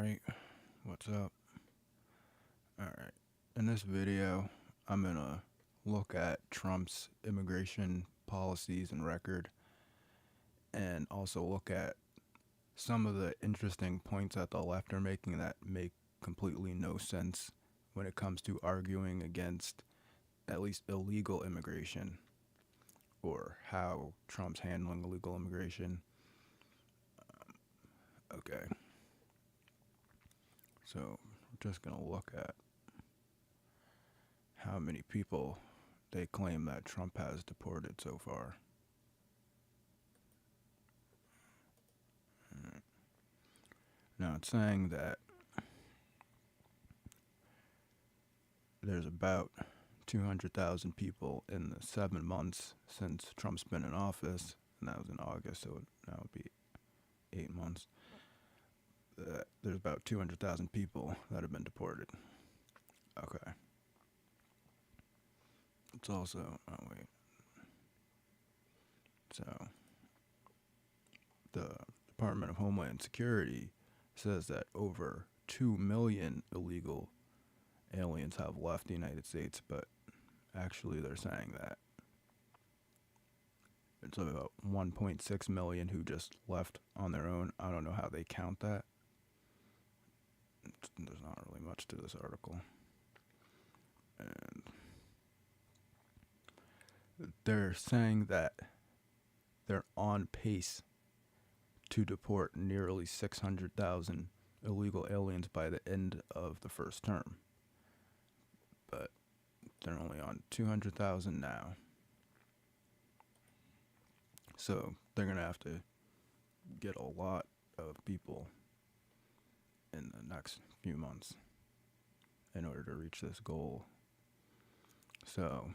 Alright, what's up? Alright, in this video, I'm gonna look at Trump's immigration policies and record, and also look at some of the interesting points that the left are making that make completely no sense when it comes to arguing against at least illegal immigration, or how Trump's handling illegal immigration. Okay, so we're just gonna look at how many people they claim that Trump has deported so far. Now it's saying that there's about 200,000 people in the 7 months since Trump's been in office, and that was in August, so now would be 8 months. There's about 200,000 people that have been deported. Okay. It's also, so the Department of Homeland Security says that over 2 million illegal aliens have left the United States, but actually they're saying that it's about 1.6 million who just left on their own. I don't know how they count that. There's not really much to this article. And they're saying that they're on pace to deport nearly 600,000 illegal aliens by the end of the first term. But they're only on 200,000 now. So they're going to have to get a lot of people in the next few months in order to reach this goal. So,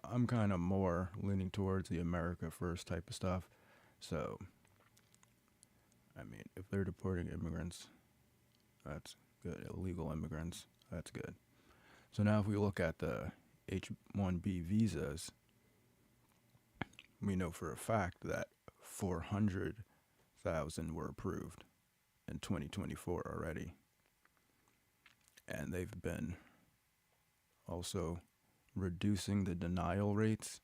I'm kind of more leaning towards the America First type of stuff. So, if they're deporting immigrants, that's good. Illegal immigrants, that's good. So now if we look at the H-1B visas, we know for a fact that 400,000 were approved in 2024 already. And they've been also reducing the denial rates.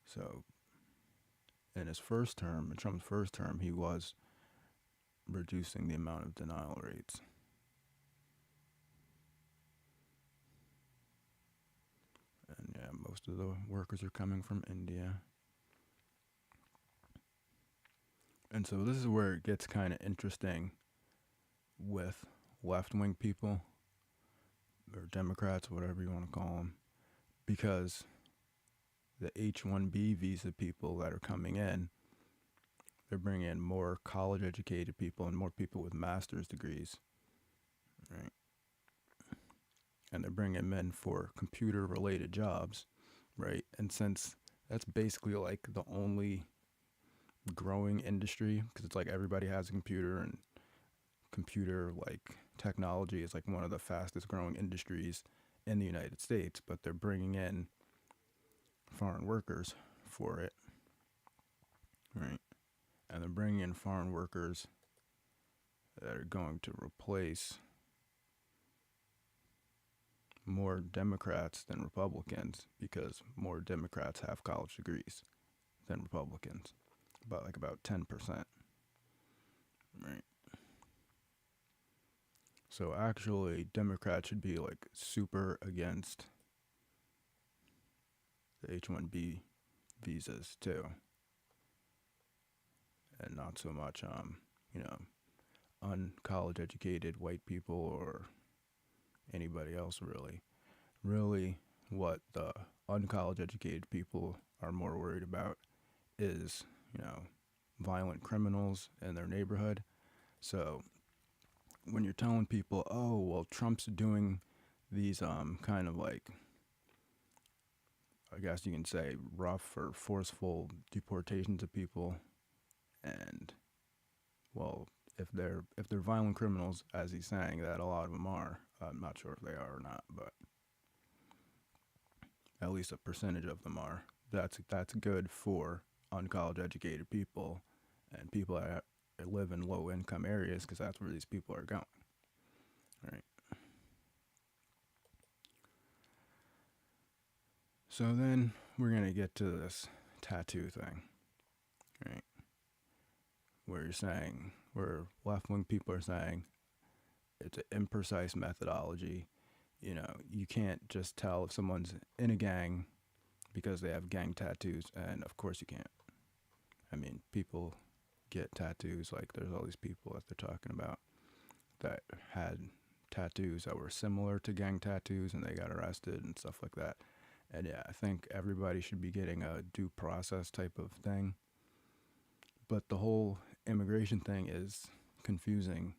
So in his first term, in Trump's first term, he was reducing the amount of denial rates. And yeah, most of the workers are coming from India. And so this is where it gets kind of interesting with left-wing people, or Democrats, whatever you want to call them, because the H-1B visa people that are coming in, they're bringing in more college-educated people and more people with master's degrees, right? And they're bringing them in for computer-related jobs, right? And since that's basically like the only growing industry, because it's like everybody has a computer, and computer like technology is like one of the fastest growing industries in the United States, but they're bringing in foreign workers for it, right? And they're bringing in foreign workers that are going to replace more Democrats than Republicans, because more Democrats have college degrees than Republicans, about 10%, right? So actually, Democrats should be like super against the H-1B visas too, and not so much, uncollege educated white people or anybody else really. Really, what the uncollege educated people are more worried about is, violent criminals in their neighborhood. So when you're telling people, oh, well, Trump's doing these kind of like, I guess you can say, rough or forceful deportations of people, and well, if they're violent criminals, as he's saying that a lot of them are, I'm not sure if they are or not, but at least a percentage of them are. That's good for uncollege educated people and people that live in low income areas, because that's where these people are going, right? So then we're gonna get to this tattoo thing, right? Where left wing people are saying it's an imprecise methodology. You know, you can't just tell if someone's in a gang because they have gang tattoos, and of course you can't. I mean, people get tattoos. Like, there's all these people that they're talking about that had tattoos that were similar to gang tattoos, and they got arrested and stuff like that. And yeah, I think everybody should be getting a due process type of thing. But the whole immigration thing is confusing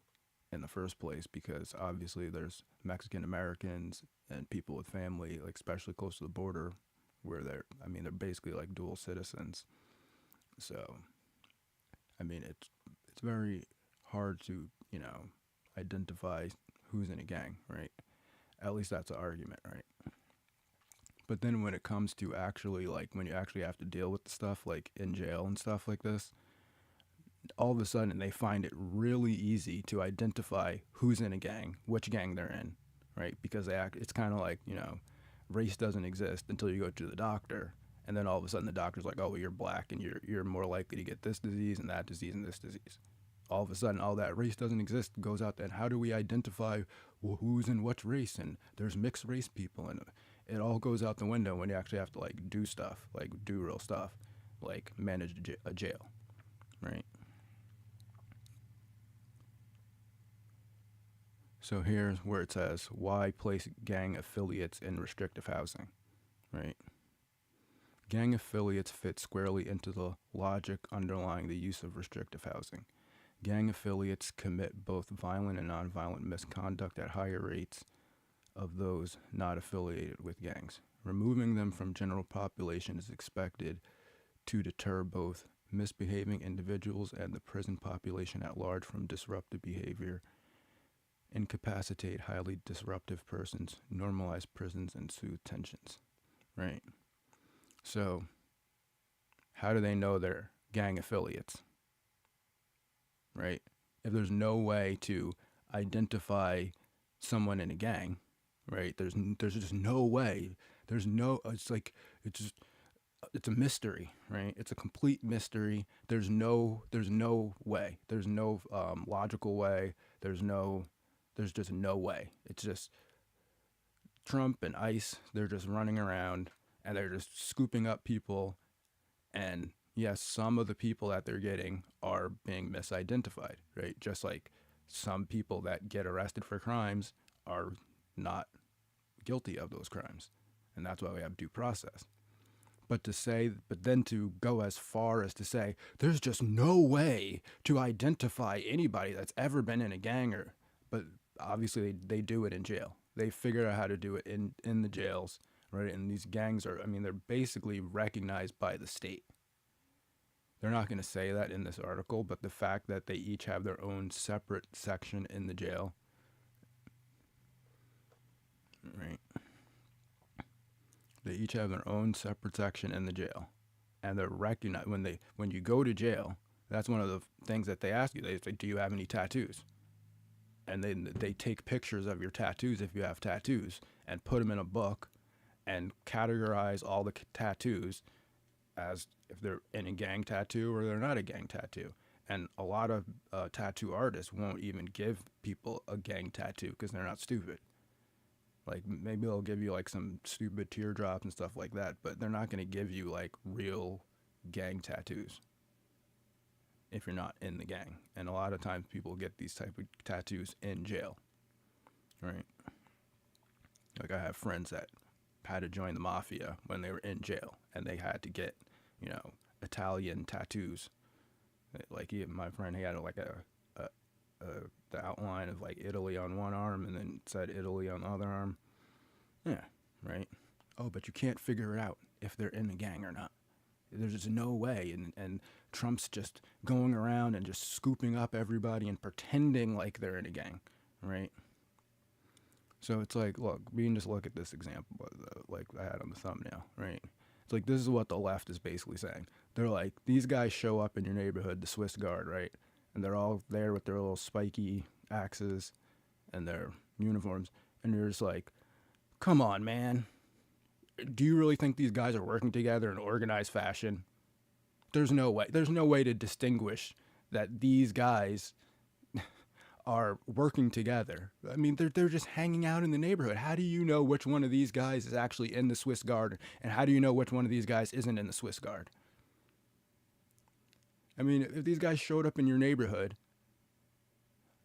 in the first place, because obviously there's Mexican Americans and people with family, like especially close to the border, where they're basically like dual citizens. So I mean, it's very hard to, identify who's in a gang, right? At least that's the argument, right? But then when it comes to actually, like, when you actually have to deal with the stuff, like in jail and stuff like this, all of a sudden they find it really easy to identify who's in a gang, which gang they're in, right? Because it's kind of like, race doesn't exist until you go to the doctor, and then all of a sudden the doctor's like, oh, well, you're black and you're more likely to get this disease and that disease and this disease. All of a sudden, all that race doesn't exist goes out there. And how do we identify who's in what race? And there's mixed race people, and it all goes out the window when you actually have to, like, do stuff, like do real stuff, like manage a jail, right? So here's where it says, why place gang affiliates in restrictive housing, right? Gang affiliates fit squarely into the logic underlying the use of restrictive housing. Gang affiliates commit both violent and nonviolent misconduct at higher rates of those not affiliated with gangs. Removing them from general population is expected to deter both misbehaving individuals and the prison population at large from disruptive behavior, incapacitate highly disruptive persons, normalize prisons, and soothe tensions. Right? So, how do they know they're gang affiliates? Right? If there's no way to identify someone in a gang, right? There's just no way. It's like, it's a mystery, right? It's a complete mystery. There's no way. There's no logical way. There's just no way. It's just Trump and ICE. They're just running around and they're just scooping up people. And yes, some of the people that they're getting are being misidentified, right? Just like some people that get arrested for crimes are not guilty of those crimes. And that's why we have due process. But then to go as far as to say, there's just no way to identify anybody that's ever been in a gang, but obviously they do it in jail. They figured out how to do it in the jails, right? And these gangs they're basically recognized by the state. They're not going to say that in this article, but the fact that they each have their own separate section in the jail, right? They each have their own separate section in the jail, and they're recognized when you go to jail. That's one of the things that they ask you. They say, "Do you have any tattoos?" And then they take pictures of your tattoos if you have tattoos, and put them in a book, and categorize all the tattoos as if they're in a gang tattoo or they're not a gang tattoo. And a lot of tattoo artists won't even give people a gang tattoo because they're not stupid. Like, maybe they'll give you like some stupid teardrops and stuff like that, but they're not going to give you like real gang tattoos if you're not in the gang. And a lot of times people get these type of tattoos in jail, right? Like, I have friends that had to join the mafia when they were in jail, and they had to get, Italian tattoos. Like, my friend, he had like the outline of like Italy on one arm and then said Italy on the other arm. Yeah, right. Oh, but you can't figure it out if they're in the gang or not. There's just no way. And Trump's just going around and just scooping up everybody and pretending like they're in a gang, right? So it's like, look, we can just look at this example, like I had on the thumbnail, right? It's like this is what the left is basically saying. They're like, these guys show up in your neighborhood, the Swiss Guard, right? And they're all there with their little spiky axes and their uniforms, and you're just like, come on, man. Do you really think these guys are working together in organized fashion? There's no way. There's no way to distinguish that these guys are working together. I mean, they're just hanging out in the neighborhood. How do you know which one of these guys is actually in the Swiss Guard, and how do you know which one of these guys isn't in the Swiss Guard? I mean, if these guys showed up in your neighborhood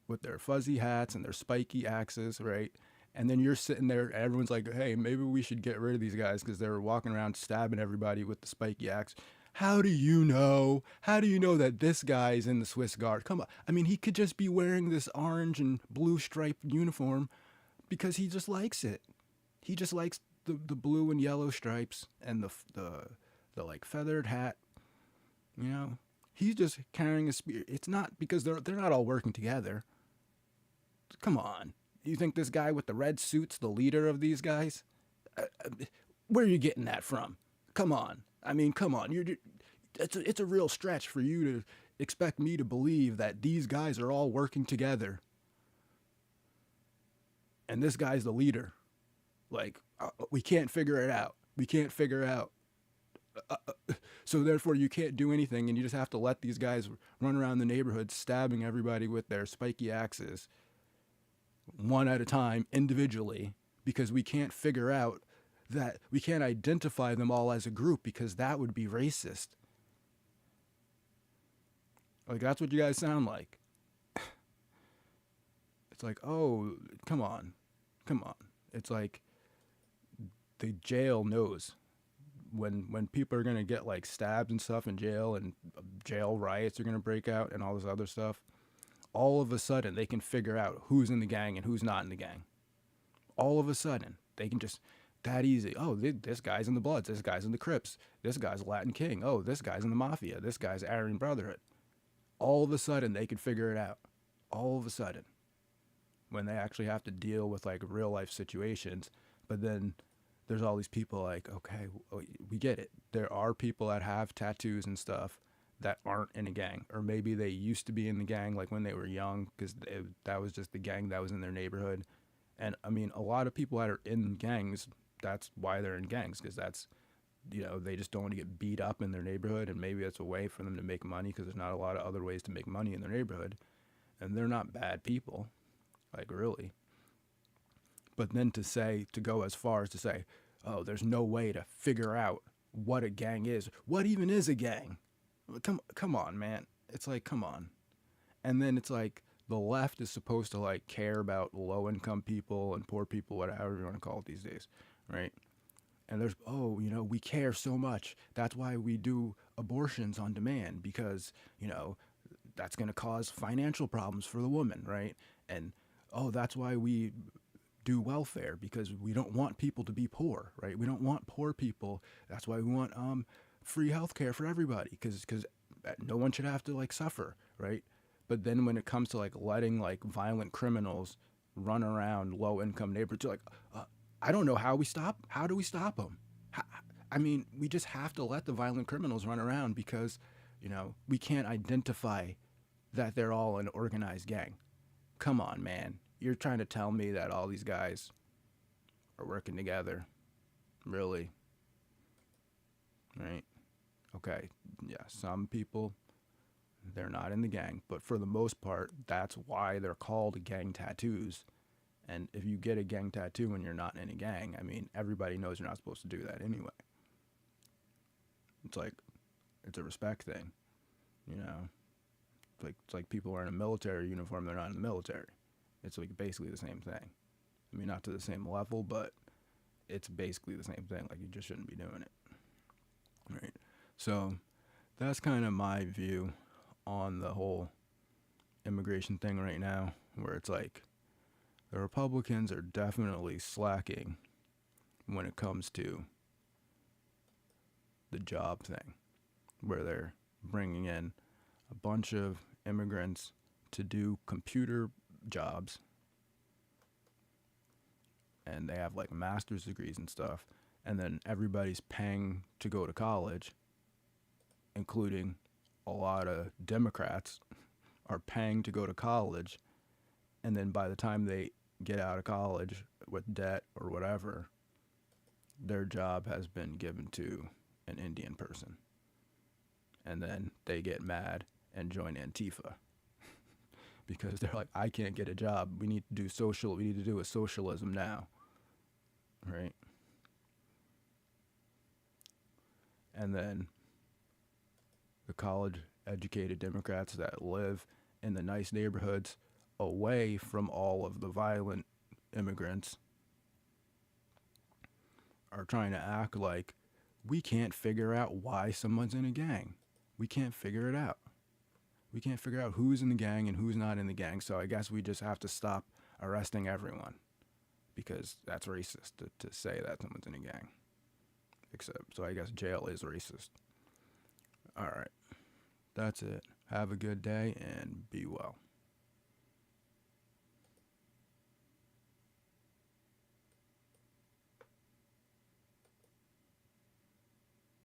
with their fuzzy hats and their spiky axes, right? And then you're sitting there, and everyone's like, hey, maybe we should get rid of these guys because they're walking around stabbing everybody with the spiky axe. How do you know? How do you know that this guy's in the Swiss Guard? Come on. I mean, he could just be wearing this orange and blue striped uniform because he just likes it. He just likes the blue and yellow stripes and the like feathered hat. You know, he's just carrying a spear. It's not because they're not all working together. Come on. You think this guy with the red suit's the leader of these guys? Where are you getting that from? Come on. I mean, come on. It's a real stretch for you to expect me to believe that these guys are all working together. And this guy's the leader. Like, we can't figure it out. We can't figure out. So therefore, you can't do anything, and you just have to let these guys run around the neighborhood stabbing everybody with their spiky axes, one at a time, individually, because we can't figure out that we can't identify them all as a group because that would be racist. Like, that's what you guys sound like. It's like, oh, come on. Come on. It's like the jail knows when people are going to get like stabbed and stuff in jail, and jail riots are going to break out and all this other stuff. All of a sudden, they can figure out who's in the gang and who's not in the gang. All of a sudden, they can just, that easy. Oh, this guy's in the Bloods. This guy's in the Crips. This guy's Latin King. Oh, this guy's in the Mafia. This guy's Aryan Brotherhood. All of a sudden, they can figure it out. All of a sudden. When they actually have to deal with like real life situations. But then there's all these people like, okay, we get it. There are people that have tattoos and stuff that aren't in a gang, or maybe they used to be in the gang like when they were young because that was just the gang that was in their neighborhood. And I mean, a lot of people that are in gangs, that's why they're in gangs, because that's, you know, they just don't want to get beat up in their neighborhood, and maybe it's a way for them to make money because there's not a lot of other ways to make money in their neighborhood. And they're not bad people, like really. But then to go as far as to say, oh, there's no way to figure out what a gang is. What even is a gang? Come on, man. It's like, come on. And then it's like the left is supposed to like care about low income people and poor people, whatever you want to call it these days, right? And there's, oh, you know, we care so much. That's why we do abortions on demand, because, you know, that's going to cause financial problems for the woman, right? And, oh, that's why we do welfare, because we don't want people to be poor, right? We don't want poor people. That's why we want free healthcare for everybody, because no one should have to like suffer, right? But then when it comes to like letting like violent criminals run around low income neighborhoods, you're like, I don't know how we stop. How do we stop them? I mean, we just have to let the violent criminals run around because, you know, we can't identify that they're all an organized gang. Come on, man. You're trying to tell me that all these guys are working together. Really? Right? Okay. Yeah, some people, they're not in the gang. But for the most part, that's why they're called gang tattoos. And if you get a gang tattoo when you're not in a gang, I mean, everybody knows you're not supposed to do that anyway. It's like, it's a respect thing, you know? It's like people wearing a military uniform, they're not in the military. It's like basically the same thing. I mean, not to the same level, but it's basically the same thing. Like, you just shouldn't be doing it. Right? So that's kind of my view on the whole immigration thing right now, where it's like the Republicans are definitely slacking when it comes to the job thing, where they're bringing in a bunch of immigrants to do computer jobs, and they have like master's degrees and stuff, and then everybody's paying to go to college, including a lot of Democrats are paying to go to college, and then by the time they get out of college with debt or whatever, their job has been given to an Indian person. And then they get mad and join Antifa because they're like, I can't get a job. We need to do a socialism now. Right? And then the college educated Democrats that live in the nice neighborhoods away from all of the violent immigrants are trying to act like we can't figure out why someone's in a gang. We can't figure it out. We can't figure out who's in the gang and who's not in the gang. So I guess we just have to stop arresting everyone because that's racist to say that someone's in a gang. So I guess jail is racist. All right. That's it. Have a good day and be well.